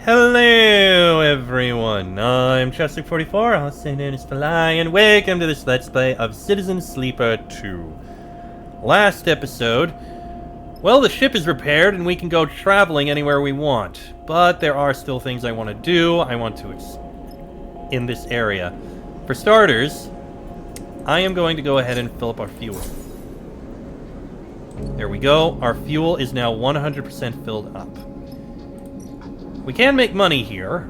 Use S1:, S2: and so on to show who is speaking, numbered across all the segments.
S1: Hello everyone, I'm Chester44, also known as Fly, and welcome to this Let's Play of Citizen Sleeper 2. Last episode, well, the ship is repaired and we can go traveling anywhere we want, but there are still things I want to do. In this area. For starters, I am going to go ahead and fill up our fuel. There we go, our fuel is now 100% filled up. We can make money here.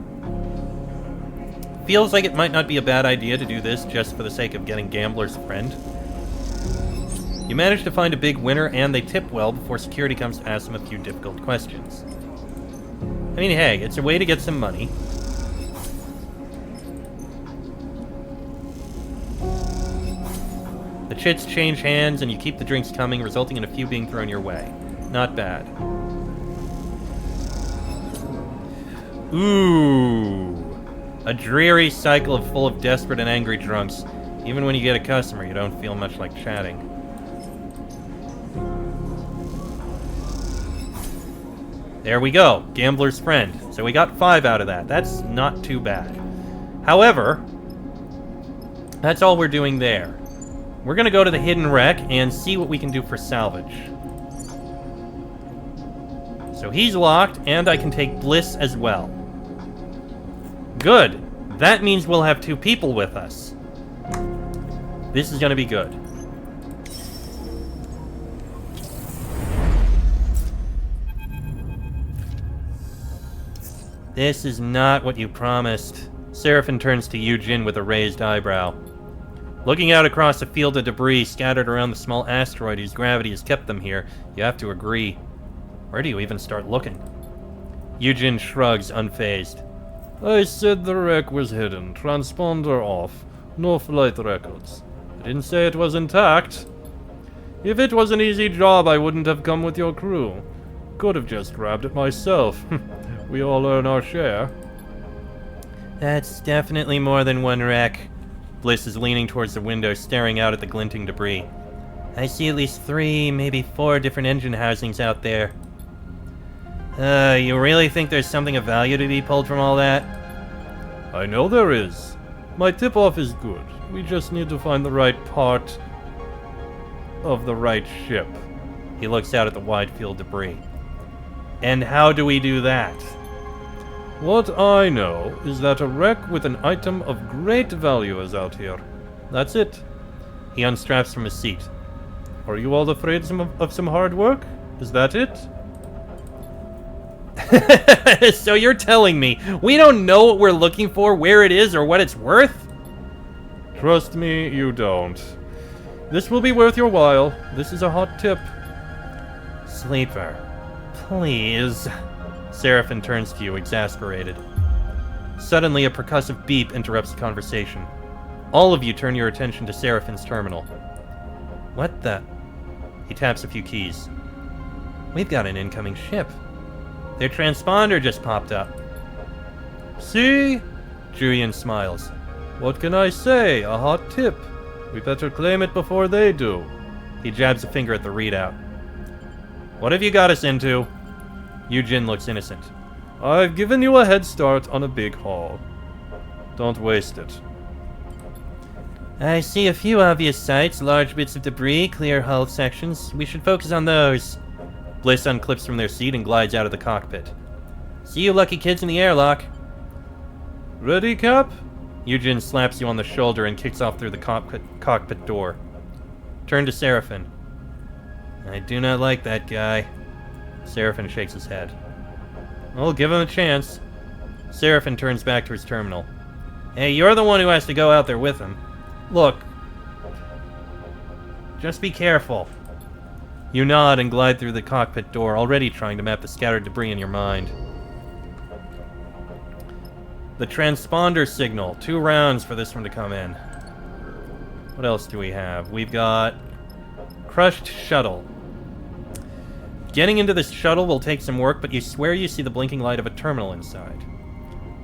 S1: Feels like it might not be a bad idea to do this just for the sake of getting Gambler's Friend. You manage to find a big winner and they tip well before security comes to ask them a few difficult questions. I mean, hey, it's a way to get some money. The chits change hands and you keep the drinks coming, resulting in a few being thrown your way. Not bad. Ooh, a dreary cycle full of desperate and angry drunks. Even when you get a customer, you don't feel much like chatting. There we go, Gambler's Friend. So we got 5 out of that. That's not too bad. However, that's all we're doing there. We're gonna go to the hidden wreck and see what we can do for salvage. So he's locked, and I can take Bliss as well. Good. That means we'll have 2 people with us. This is gonna be good. This is not what you promised. Seraphin turns to Yu-Jin with a raised eyebrow. Looking out across a field of debris scattered around the small asteroid whose gravity has kept them here, you have to agree. Where do you even start looking? Yu-Jin shrugs, unfazed. I said the wreck was hidden. Transponder off. No flight records. I didn't say it was intact. If it was an easy job, I wouldn't have come with your crew. Could have just grabbed it myself. We all earn our share. That's definitely more than one wreck. Bliss is leaning towards the window, staring out at the glinting debris. I see at least 3, maybe 4 different engine housings out there. You really think there's something of value to be pulled from all that? I know there is. My tip-off is good. We just need to find the right part of the right ship. He looks out at the wide field debris. And how do we do that? What I know is that a wreck with an item of great value is out here. That's it. He unstraps from his seat. Are you all afraid of some hard work? Is that it? So you're telling me we don't know what we're looking for, where it is, or what it's worth? Trust me, you don't. This will be worth your while. This is a hot tip. Sleeper, please. Seraphin turns to you, exasperated. Suddenly, a percussive beep interrupts the conversation. All of you turn your attention to Seraphin's terminal. What the? He taps a few keys. We've got an incoming ship. Their transponder just popped up. See? Julian smiles. What can I say? A hot tip. We better claim it before they do. He jabs a finger at the readout. What have you got us into? Yu-Jin looks innocent. I've given you a head start on a big haul. Don't waste it. I see a few obvious sights, large bits of debris, clear hull sections. We should focus on those. Bliss unclips from their seat and glides out of the cockpit. See you lucky kids in the airlock. Ready, Cap? Yu-Jin slaps you on the shoulder and kicks off through the cockpit door. Turn to Seraphin. I do not like that guy. Seraphin shakes his head. Well, give him a chance. Seraphin turns back to his terminal. Hey, you're the one who has to go out there with him. Look. Just be careful. You nod and glide through the cockpit door, already trying to map the scattered debris in your mind. The transponder signal. 2 rounds for this one to come in. What else do we have? We've got crushed shuttle. Getting into this shuttle will take some work, but you swear you see the blinking light of a terminal inside.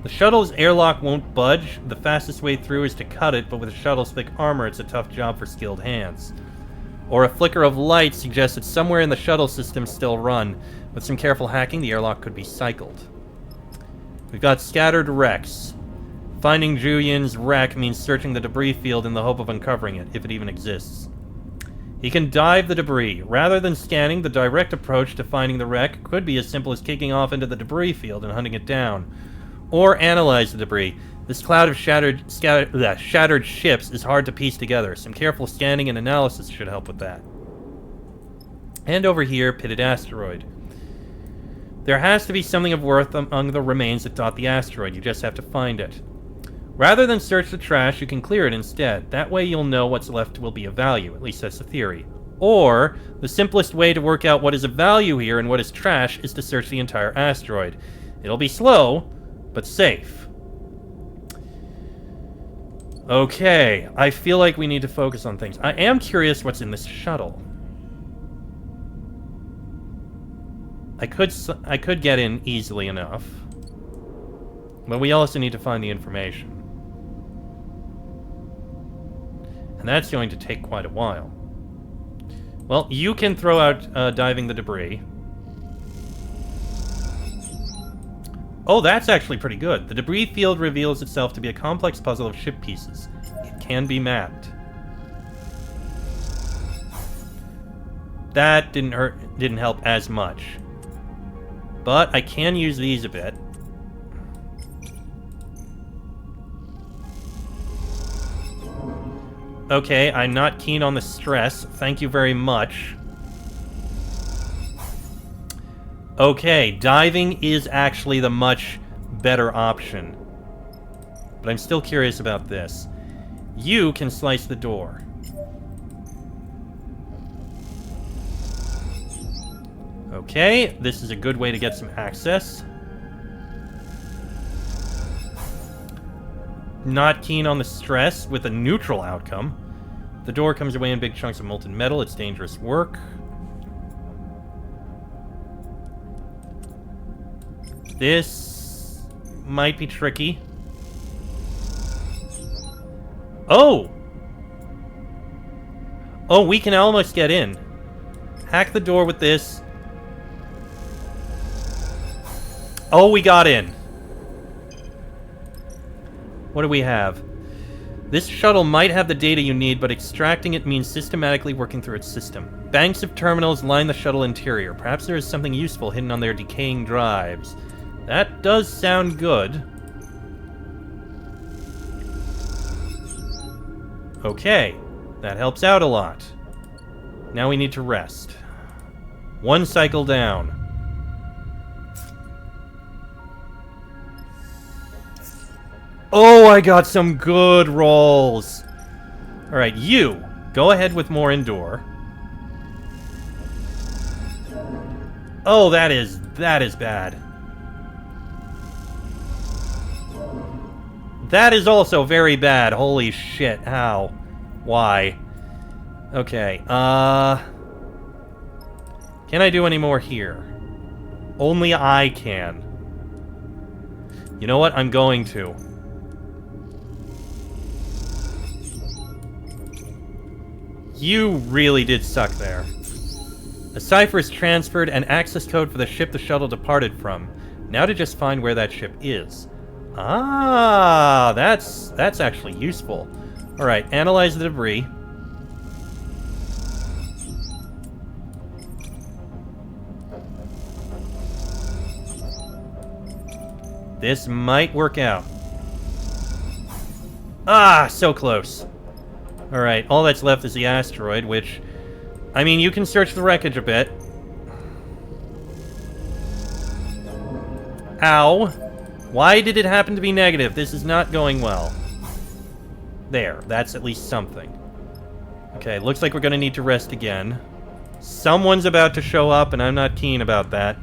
S1: The shuttle's airlock won't budge. The fastest way through is to cut it, but with the shuttle's thick armor, it's a tough job for skilled hands. Or a flicker of light suggests that somewhere in the shuttle system still run. With some careful hacking, the airlock could be cycled. We've got scattered wrecks. Finding Yu-Jin's wreck means searching the debris field in the hope of uncovering it, if it even exists. He can dive the debris. Rather than scanning, the direct approach to finding the wreck could be as simple as kicking off into the debris field and hunting it down. Or analyze the debris. This cloud of shattered ships is hard to piece together. Some careful scanning and analysis should help with that. And over here, pitted asteroid. There has to be something of worth among the remains that dot the asteroid. You just have to find it. Rather than search the trash, you can clear it instead. That way you'll know what's left will be of value. At least that's the theory. Or, the simplest way to work out what is of value here and what is trash is to search the entire asteroid. It'll be slow, but safe. Okay, I feel like we need to focus on things. I am curious what's in this shuttle. I could get in easily enough. But we also need to find the information. And that's going to take quite a while. Well, you can throw out diving the debris. Oh, that's actually pretty good. The debris field reveals itself to be a complex puzzle of ship pieces. It can be mapped. That didn't help as much. But I can use these a bit. Okay, I'm not keen on the stress. Thank you very much. Okay, diving is actually the much better option. But I'm still curious about this. You can slice the door. Okay, this is a good way to get some access. Not keen on the stress with a neutral outcome. The door comes away in big chunks of molten metal. It's dangerous work. This might be tricky. Oh! Oh, we can almost get in. Hack the door with this. Oh, we got in. What do we have? This shuttle might have the data you need, but extracting it means systematically working through its system. Banks of terminals line the shuttle interior. Perhaps there is something useful hidden on their decaying drives. That does sound good. Okay, that helps out a lot. Now we need to rest. One cycle down. Oh, I got some good rolls. Alright, you, go ahead with more indoor. Oh, that is bad. That is also very bad. Holy shit, how? Why? Okay, can I do any more here? Only I can. You know what? I'm going to. You really did suck there. A cipher is transferred, an access code for the ship the shuttle departed from. Now to just find where that ship is. Ah, that's actually useful. Alright, analyze the debris. This might work out. Ah, so close. Alright, all that's left is the asteroid, which... I mean, you can search the wreckage a bit. Ow. Why did it happen to be negative? This is not going well. There, that's at least something. Okay, looks like we're gonna need to rest again. Someone's about to show up, and I'm not keen about that.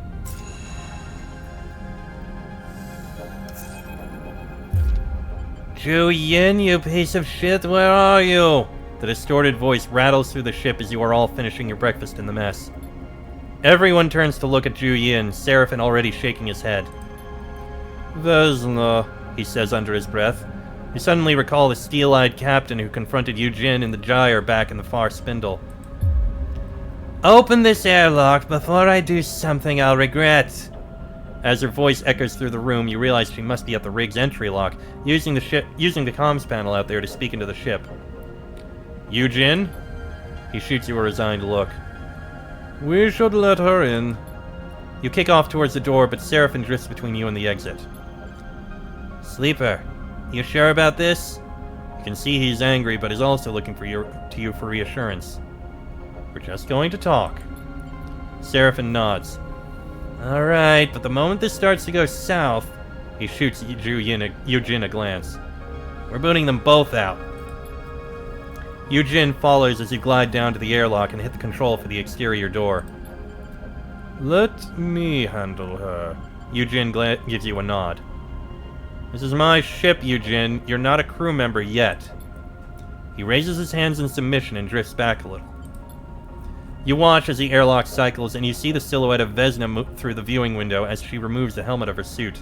S1: Yu-Jin, you piece of shit, where are you? The distorted voice rattles through the ship as you are all finishing your breakfast in the mess. Everyone turns to look at Yu-Jin, Seraphin already shaking his head. Vesna, he says under his breath. You suddenly recall the steel-eyed captain who confronted Yu-Jin in the gyre back in the far spindle. Open this airlock before I do something I'll regret. As her voice echoes through the room, you realize she must be at the rig's entry lock, using the comms panel out there to speak into the ship. Yu-Jin? He shoots you a resigned look. We should let her in. You kick off towards the door, but Seraphim drifts between you and the exit. Sleeper, you sure about this? You can see he's angry, but is also looking to you for reassurance. We're just going to talk. Seraphim nods. Alright, but the moment this starts to go south, he shoots Yu-Jin a glance. We're booting them both out. Yu-Jin follows as you glide down to the airlock and hit the control for the exterior door. Let me handle her. Yu-Jin gives you a nod. This is my ship, Yu-Jin. You're not a crew member yet. He raises his hands in submission and drifts back a little. You watch as the airlock cycles, and you see the silhouette of Vesna move through the viewing window as she removes the helmet of her suit.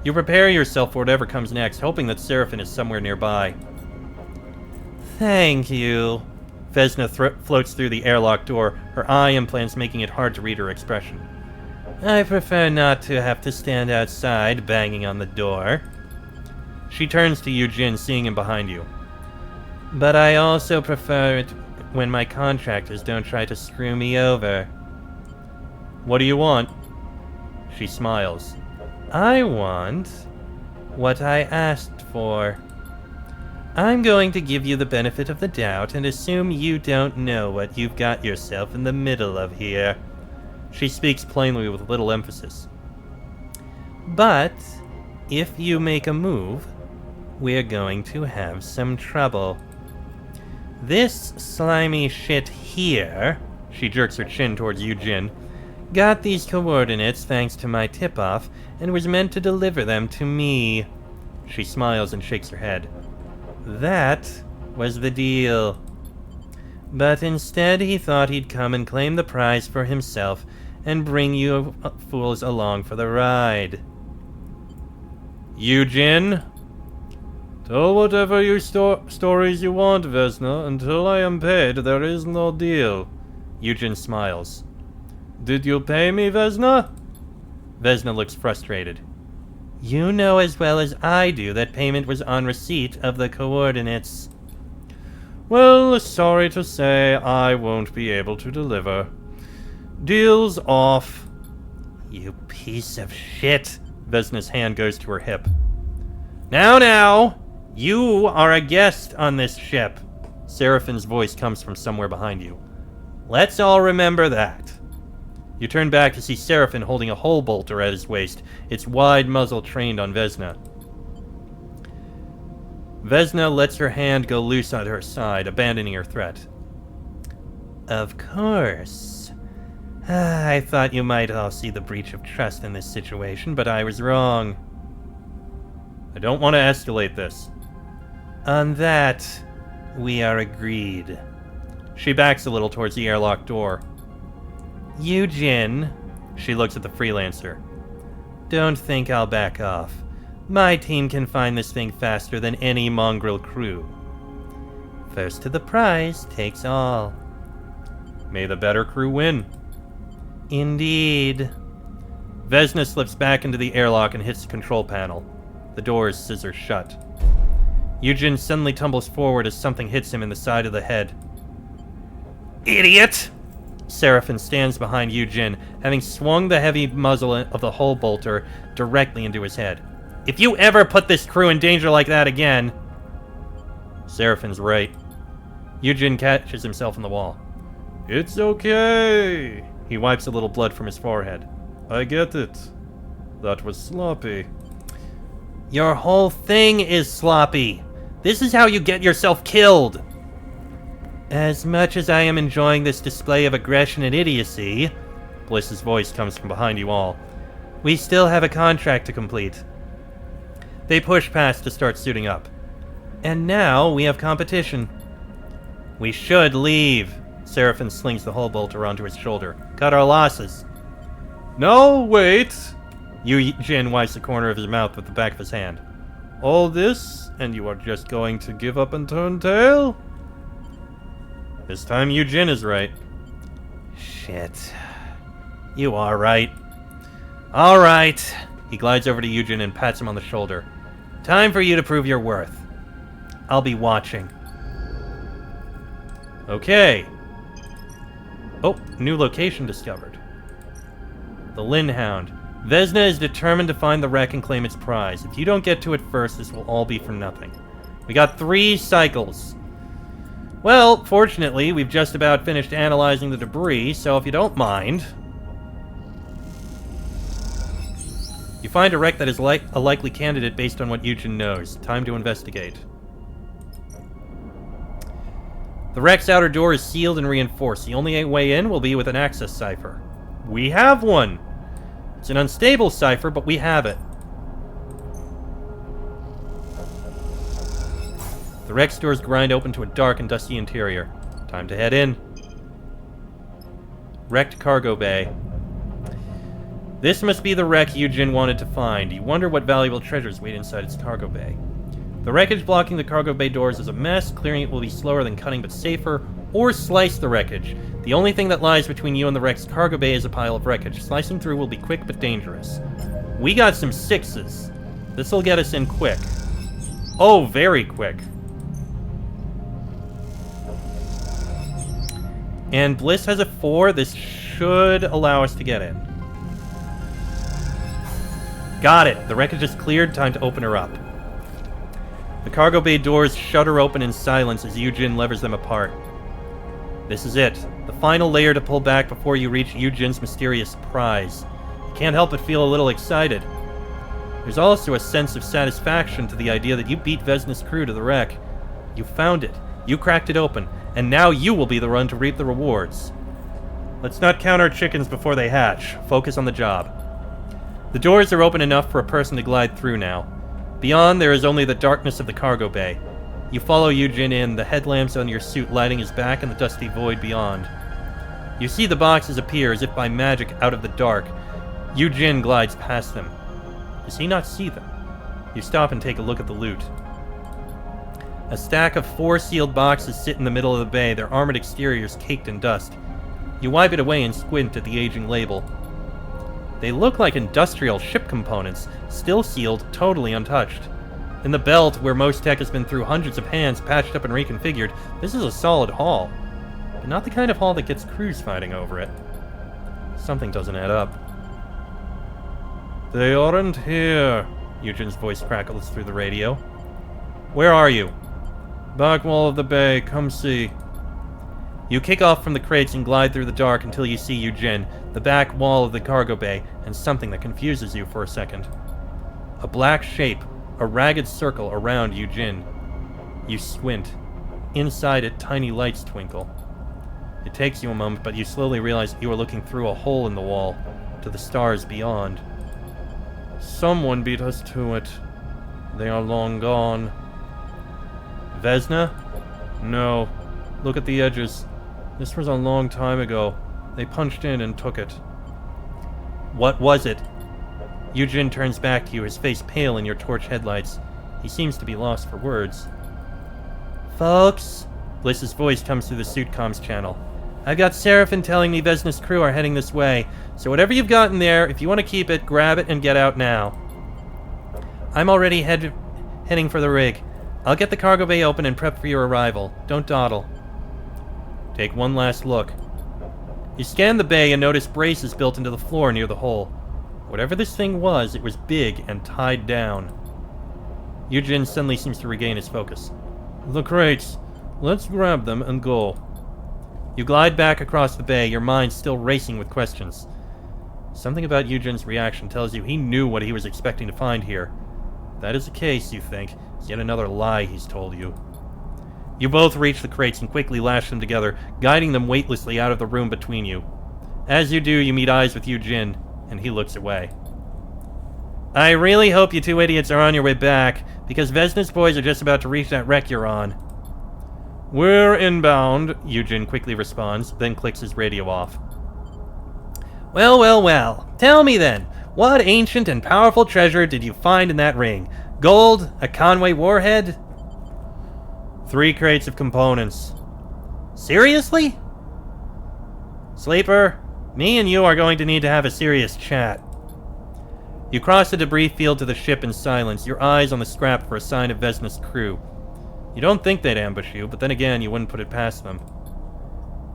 S1: You prepare yourself for whatever comes next, hoping that Seraphim is somewhere nearby. Thank you. Vesna floats through the airlock door, her eye implants making it hard to read her expression. I prefer not to have to stand outside, banging on the door. She turns to Yu-Jin, seeing him behind you. But I also prefer it when my contractors don't try to screw me over. What do you want? She smiles. I want what I asked for. I'm going to give you the benefit of the doubt and assume you don't know what you've got yourself in the middle of here. She speaks plainly with little emphasis. But if you make a move, we're going to have some trouble. This slimy shit here, she jerks her chin towards Yu-Jin, got these coordinates thanks to my tip-off and was meant to deliver them to me. She smiles and shakes her head. That was the deal. But instead he thought he'd come and claim the prize for himself and bring you fools along for the ride. Yu-Jin? Tell whatever you stories you want, Vesna. Until I am paid, there is no deal. Yu-Jin smiles. Did you pay me, Vesna? Vesna looks frustrated. You know as well as I do that payment was on receipt of the coordinates. Well, sorry to say, I won't be able to deliver. Deal's off. You piece of shit. Vesna's hand goes to her hip. Now! You are a guest on this ship. Seraphim's voice comes from somewhere behind you. Let's all remember that. You turn back to see Seraphim holding a hole bolter at his waist, its wide muzzle trained on Vesna. Vesna lets her hand go loose at her side, abandoning her threat. Of course. I thought you might all see the breach of trust in this situation, but I was wrong. I don't want to escalate this. On that, we are agreed. She backs a little towards the airlock door. Yu-Jin, she looks at the freelancer. Don't think I'll back off. My team can find this thing faster than any mongrel crew. First to the prize takes all. May the better crew win. Indeed. Vesna slips back into the airlock and hits the control panel. The doors scissor shut. Yu-Jin suddenly tumbles forward as something hits him in the side of the head. Idiot! Seraphim stands behind Yu-Jin, having swung the heavy muzzle of the hull bolter directly into his head. If you ever put this crew in danger like that again... Seraphim's right. Yu-Jin catches himself in the wall. It's okay. He wipes a little blood from his forehead. I get it. That was sloppy. Your whole thing is sloppy. This is how you get yourself killed. As much as I am enjoying this display of aggression and idiocy, Bliss's voice comes from behind you all, we still have a contract to complete. They push past to start suiting up. And now we have competition. We should leave. Seraphim slings the hull bolter onto his shoulder. Cut our losses. No, wait. Yu-Jin wipes the corner of his mouth with the back of his hand. All this, and you are just going to give up and turn tail? This time Yu-Jin is right. Shit. You are right. All right. He glides over to Yu-Jin and pats him on the shoulder. Time for you to prove your worth. I'll be watching. Okay. Oh, new location discovered. The Lin Hound. Vesna is determined to find the wreck and claim its prize. If you don't get to it first, this will all be for nothing. We got 3 cycles. Well, fortunately, we've just about finished analyzing the debris, so if you don't mind... You find a wreck that is a likely candidate based on what Yu-Jin knows. Time to investigate. The wreck's outer door is sealed and reinforced. The only way in will be with an access cipher. We have one! It's an unstable cipher, but we have it. The wreck's doors grind open to a dark and dusty interior. Time to head in. Wrecked cargo bay. This must be the wreck Yu-Jin wanted to find. You wonder what valuable treasures wait inside its cargo bay. The wreckage blocking the cargo bay doors is a mess. Clearing it will be slower than cutting, but safer. Or slice the wreckage. The only thing that lies between you and the wreck's cargo bay is a pile of wreckage. Slicing through will be quick but dangerous. We got some 6s. This'll get us in quick. Oh, very quick. And Bliss has a 4. This should allow us to get in. Got it. The wreckage is cleared. Time to open her up. The cargo bay doors shudder open in silence as Yu-Jin levers them apart. This is it. The final layer to pull back before you reach Yu-Jin's mysterious prize. You can't help but feel a little excited. There's also a sense of satisfaction to the idea that you beat Vesna's crew to the wreck. You found it. You cracked it open. And now you will be the one to reap the rewards. Let's not count our chickens before they hatch. Focus on the job. The doors are open enough for a person to glide through now. Beyond, there is only the darkness of the cargo bay. You follow Yu-Jin in, the headlamps on your suit lighting his back and the dusty void beyond. You see the boxes appear as if by magic out of the dark. Yu-Jin glides past them. Does he not see them? You stop and take a look at the loot. A stack of 4 sealed boxes sit in the middle of the bay, their armored exteriors caked in dust. You wipe it away and squint at the aging label. They look like industrial ship components, still sealed, totally untouched. In the belt, where most tech has been through hundreds of hands, patched up and reconfigured, this is a solid haul. But not the kind of haul that gets crews fighting over it. Something doesn't add up. They aren't here, Yu-Jin's voice crackles through the radio. Where are you? Back wall of the bay, come see. You kick off from the crates and glide through the dark until you see Yu-Jin, the back wall of the cargo bay, and something that confuses you for a second. A black shape, a ragged circle around Yu-Jin. You squint. Inside it, tiny lights twinkle. It takes you a moment, but you slowly realize you are looking through a hole in the wall, to the stars beyond. Someone beat us to it. They are long gone. Vesna? No. Look at the edges. This was a long time ago. They punched in and took it. What was it? Yu-Jin turns back to you, his face pale in your torch headlights. He seems to be lost for words. Folks? Bliss's voice comes through the suit comms channel. I've got Seraphim telling me Vesna's crew are heading this way, so whatever you've got in there, if you want to keep it, grab it and get out now. I'm already heading for the rig. I'll get the cargo bay open and prep for your arrival. Don't dawdle. Take one last look. You scan the bay and notice braces built into the floor near the hole. Whatever this thing was, it was big and tied down. Yu-Jin suddenly seems to regain his focus. The crates. Let's grab them and go. You glide back across the bay, your mind still racing with questions. Something about Yu-Jin's reaction tells you he knew what he was expecting to find here. If that is the case, you think, it's yet another lie he's told you. You both reach the crates and quickly lash them together, guiding them weightlessly out of the room between you. As you do, you meet eyes with Yu-Jin, and he looks away. I really hope you two idiots are on your way back, because Vesna's boys are just about to reach that wreck you're on. We're inbound, Yu-Jin quickly responds, then clicks his radio off. Well, well, well. Tell me then, what ancient and powerful treasure did you find in that ring? Gold? A Conway warhead? 3 crates of components. Seriously? Sleeper, me and you are going to need to have a serious chat. You cross the debris field to the ship in silence, your eyes on the scrap for a sign of Vesna's crew. You don't think they'd ambush you, but then again, you wouldn't put it past them.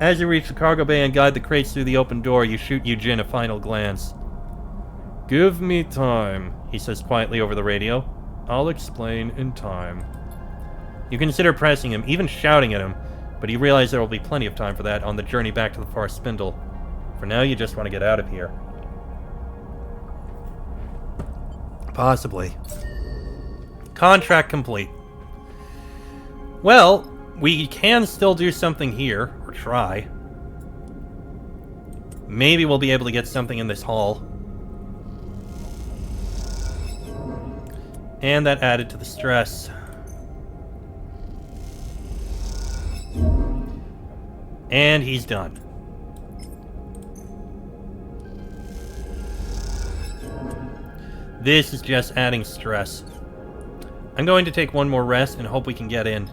S1: As you reach the cargo bay and guide the crates through the open door, you shoot Yu-Jin a final glance. "Give me time," he says quietly over the radio. "I'll explain in time." You consider pressing him, even shouting at him, but you realize there will be plenty of time for that on the journey back to the far spindle. For now, you just want to get out of here. Possibly. Contract complete. Well, we can still do something here, or try. Maybe we'll be able to get something in this hall. And that added to the stress. And he's done. This is just adding stress. I'm going to take one more rest and hope we can get in.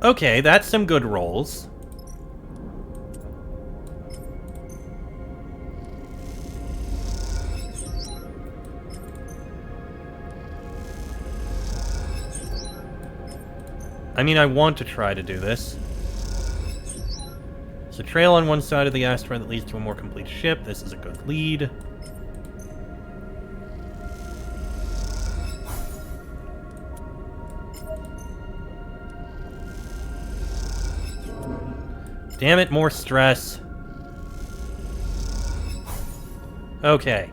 S1: Okay, that's some good rolls. I mean, I want to try to do this. There's a trail on one side of the asteroid that leads to a more complete ship. This is a good lead. Damn it, more stress. Okay.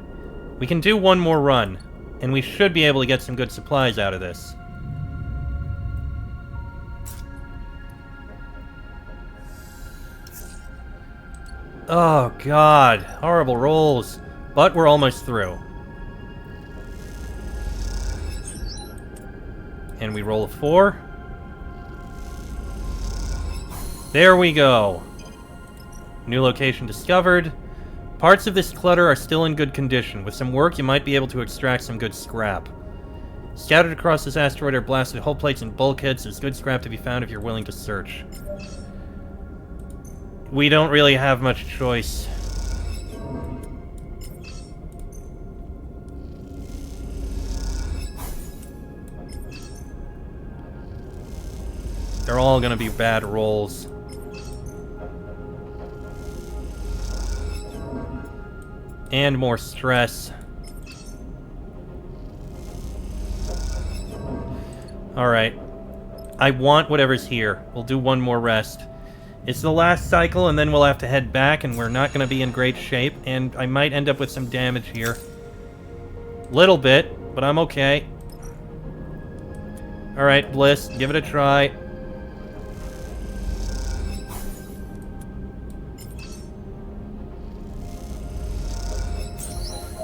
S1: We can do one more run, and we should be able to get some good supplies out of this. Oh, God. Horrible rolls. But we're almost through. And we roll a 4. There we go. New location discovered. Parts of this clutter are still in good condition. With some work, you might be able to extract some good scrap. Scattered across this asteroid are blasted hull plates and bulkheads. There's good scrap to be found if you're willing to search. We don't really have much choice. They're all gonna be bad rolls. And more stress. Alright. I want whatever's here. We'll do one more rest. It's the last cycle, and then we'll have to head back, and we're not going to be in great shape, and I might end up with some damage here. Little bit, but I'm okay. Alright, Bliss, give it a try.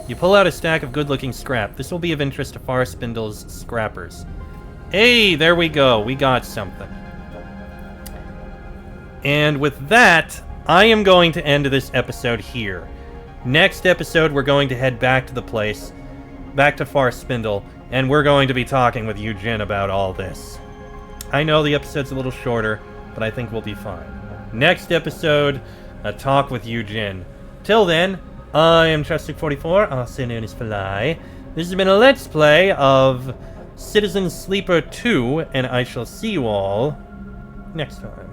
S1: You pull out a stack of good-looking scrap. This will be of interest to Far Spindle's scrappers. Hey, there we go. We got something. And with that, I am going to end this episode here. Next episode, we're going to head back to the place, back to Far Spindle, and we're going to be talking with Yu-Jin about all this. I know the episode's a little shorter, but I think we'll be fine. Next episode, a talk with Yu-Jin. Till then, I am Chestic44, also known as Fly. This has been a Let's Play of Citizen Sleeper 2, and I shall see you all next time.